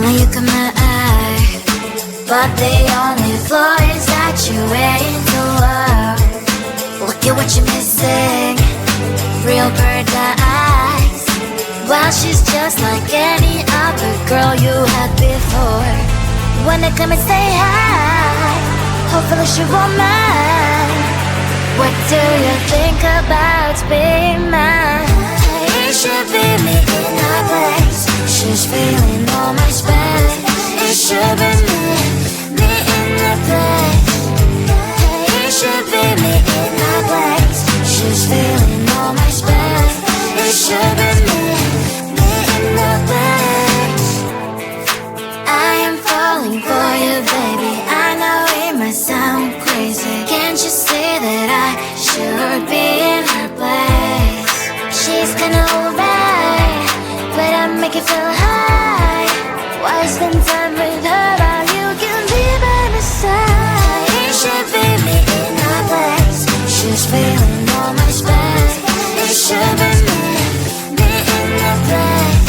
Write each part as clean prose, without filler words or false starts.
only you caught my eye, but the only flaw is that you're waiting to love. Look at what you're missing, real bird eyes. Well, she's just like any other girl you had before. Wanna come and say hi, hopefully she won't mind. What do you think about being mine? It should be me in her place. She's feeling all my space. It should be me in the place. It should be me in her place. She's feeling all my space. It should be me in the place. I am falling for you, baby. I know it might sound crazy. Can't you see that I should be in her place? She's kinda alright, but I make it feel high. Why spend time with her while you can be by my side? It should be me in her place. She's feeling all my space. It should be me in the place.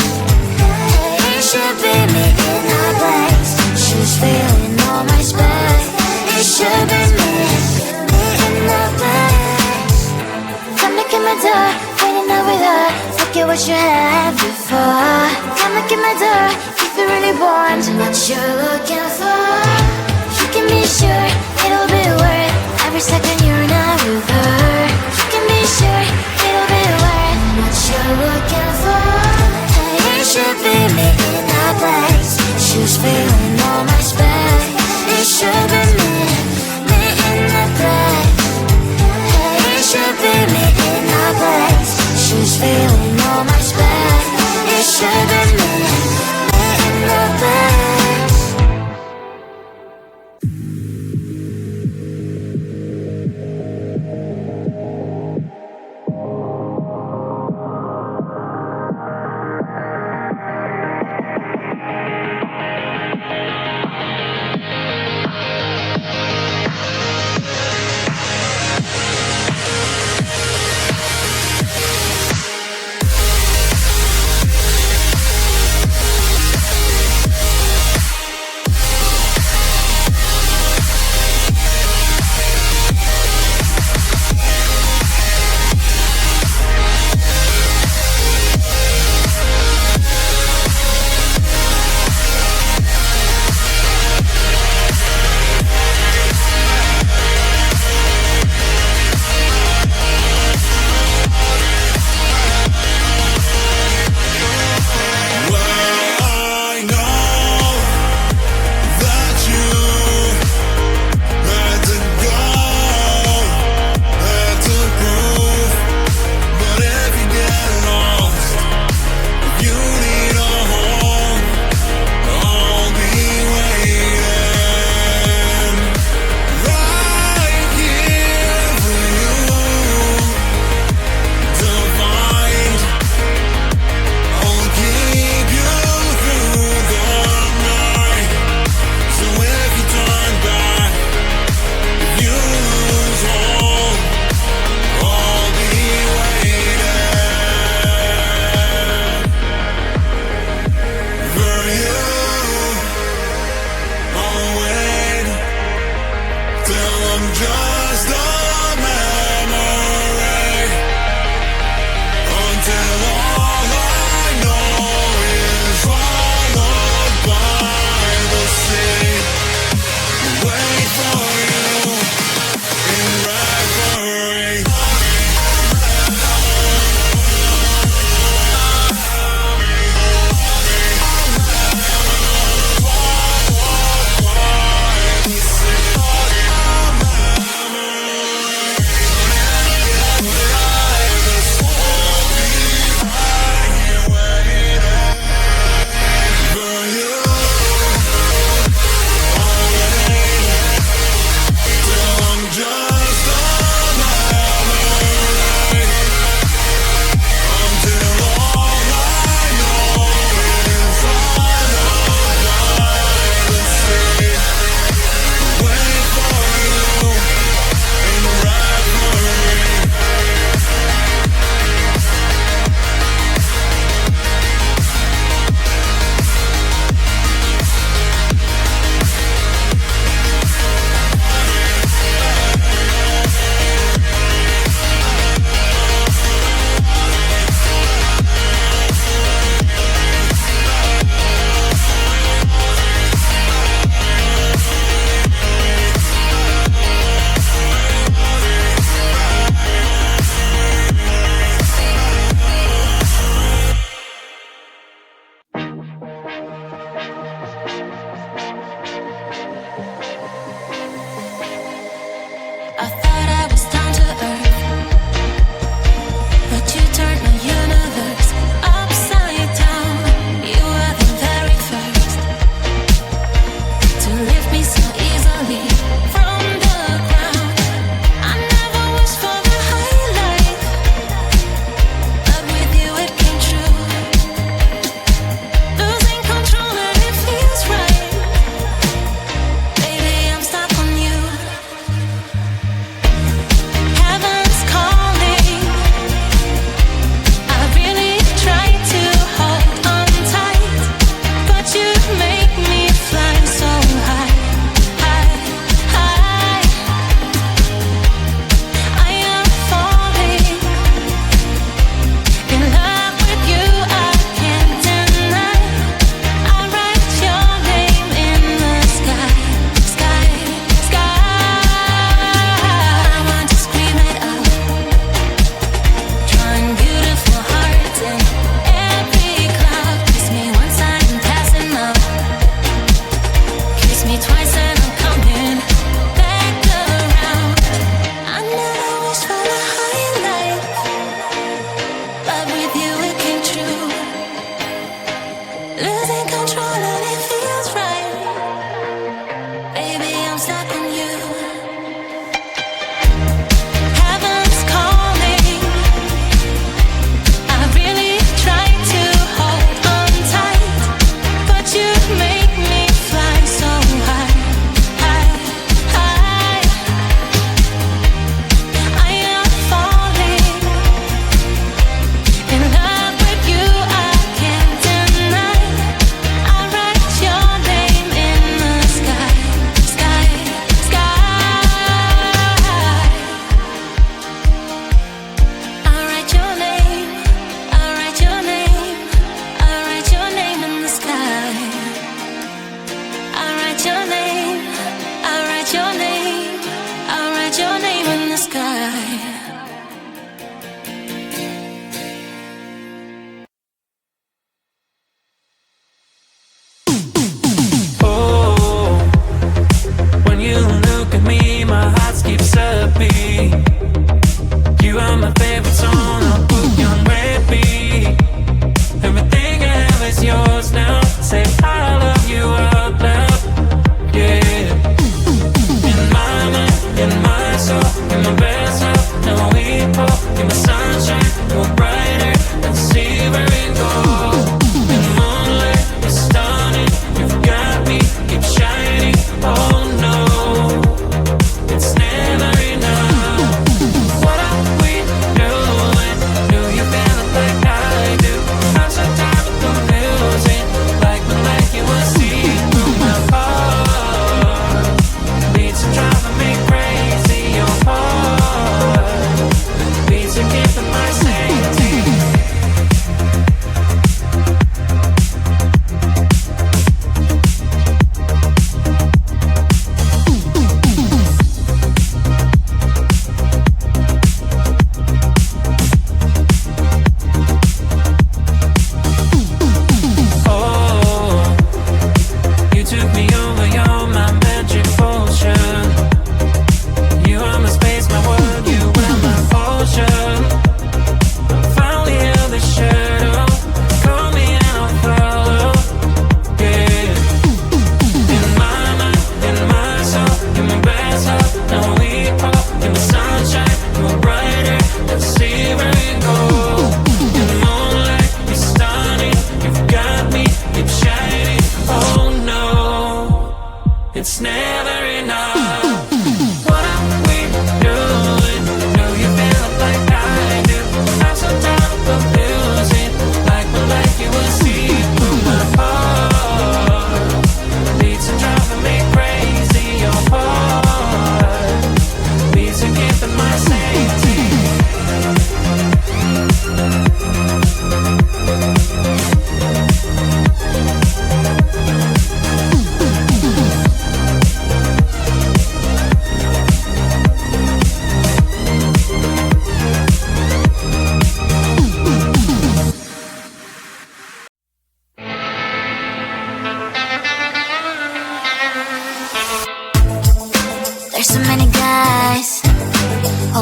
It should be me in her place. She's feeling all my space. It should be me in the place. Come knock at my door, waiting out with her. Forget what you had before. Come knock at my door if you really want what you're looking for. You can be sure it'll be worth every second you're not with her. You can be sure it'll be worth what you're looking for. It should be me in her place. She's feeling all my space. It should be me in the place. It should be me in her place. She's feeling all my space. It should be me in the place.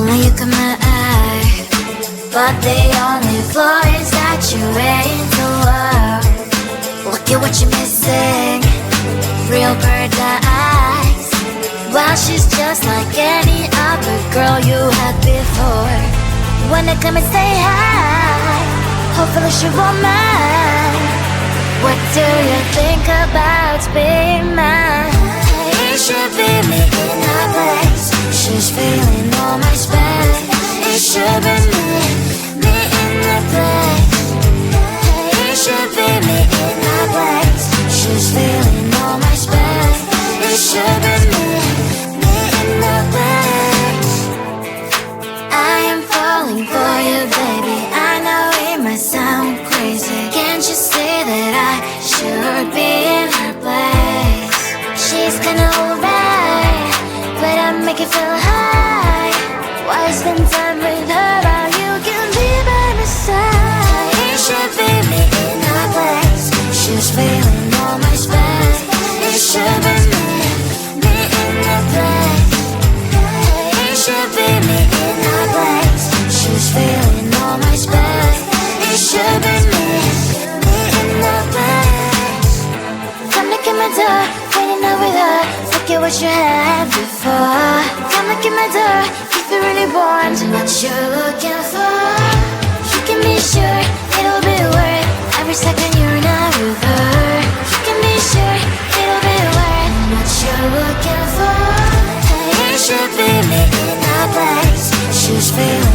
Only you can eye, but the only flaw is that you're ready to work. Look at what you're missing, real bird eyes. Well, she's just like any other girl you had before. Wanna come and say hi, hopefully she won't mind. What do you think about being mine? It should be me in her place. She's feeling all my space. It should be me in the place. It should be me in her place. She's feeling all my space. It should be me in the place. I am falling for you, baby. I know it might sound crazy. Can't you see that I should be in her place? She's kinda alright, but I make it feel high. Why spend time with her while you can be by my side? It should be me in her place. She's feeling all my space. It should be me in the place. It should be me in her place. She's feeling all my space. It should be me in the place. Come look at my door, waiting over there. Look at what you had before. Come look at my door, if you really want what you're looking for. You can be sure it'll be worth every second you're not with her. You can be sure it'll be worth what you're looking for. It should be me in her place. She's feeling